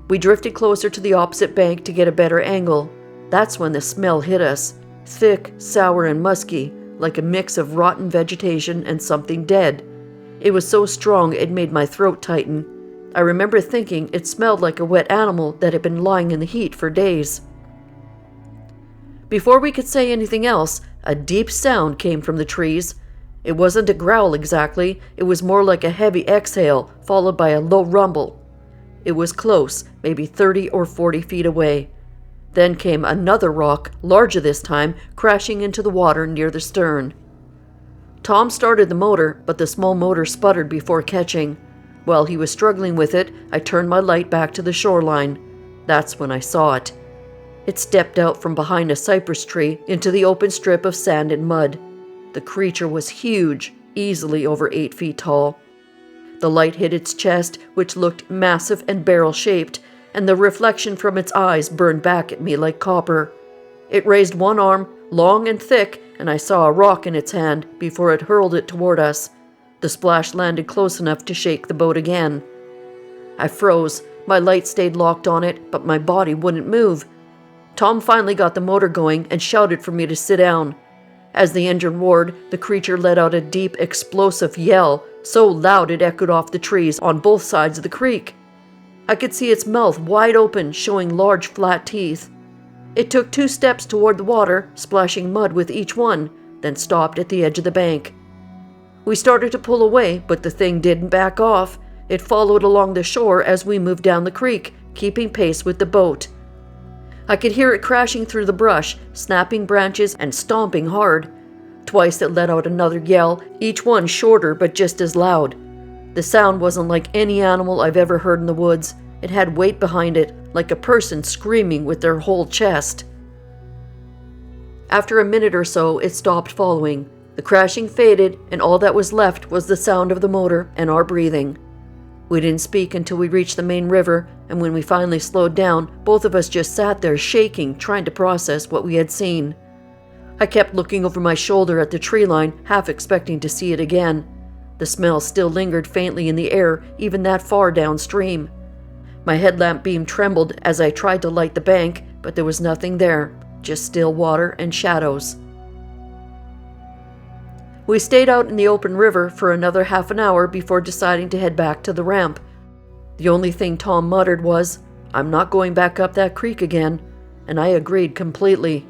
We drifted closer to the opposite bank to get a better angle. That's when the smell hit us. Thick, sour, and musky, like a mix of rotten vegetation and something dead. It was so strong it made my throat tighten. I remember thinking it smelled like a wet animal that had been lying in the heat for days. Before we could say anything else, a deep sound came from the trees. It wasn't a growl exactly, it was more like a heavy exhale, followed by a low rumble. It was close, maybe 30 or 40 feet away. Then came another rock, larger this time, crashing into the water near the stern. Tom started the motor, but the small motor sputtered before catching. While he was struggling with it, I turned my light back to the shoreline. That's when I saw it. It stepped out from behind a cypress tree into the open strip of sand and mud. The creature was huge, easily over 8 feet tall. The light hit its chest, which looked massive and barrel-shaped, and the reflection from its eyes burned back at me like copper. It raised one arm, long and thick, and I saw a rock in its hand before it hurled it toward us. The splash landed close enough to shake the boat again. I froze. My light stayed locked on it, but my body wouldn't move. Tom finally got the motor going and shouted for me to sit down. As the engine roared, the creature let out a deep, explosive yell, so loud it echoed off the trees on both sides of the creek. I could see its mouth wide open, showing large flat teeth. It took 2 steps toward the water, splashing mud with each one, then stopped at the edge of the bank. We started to pull away, but the thing didn't back off. It followed along the shore as we moved down the creek, keeping pace with the boat. I could hear it crashing through the brush, snapping branches and stomping hard. Twice it let out another yell, each one shorter but just as loud. The sound wasn't like any animal I've ever heard in the woods. It had weight behind it, like a person screaming with their whole chest. After a minute or so, it stopped following. The crashing faded, and all that was left was the sound of the motor and our breathing. We didn't speak until we reached the main river, and when we finally slowed down, both of us just sat there shaking, trying to process what we had seen. I kept looking over my shoulder at the tree line, half expecting to see it again. The smell still lingered faintly in the air, even that far downstream. My headlamp beam trembled as I tried to light the bank, but there was nothing there, just still water and shadows. We stayed out in the open river for another half an hour before deciding to head back to the ramp. The only thing Tom muttered was, "I'm not going back up that creek again," and I agreed completely.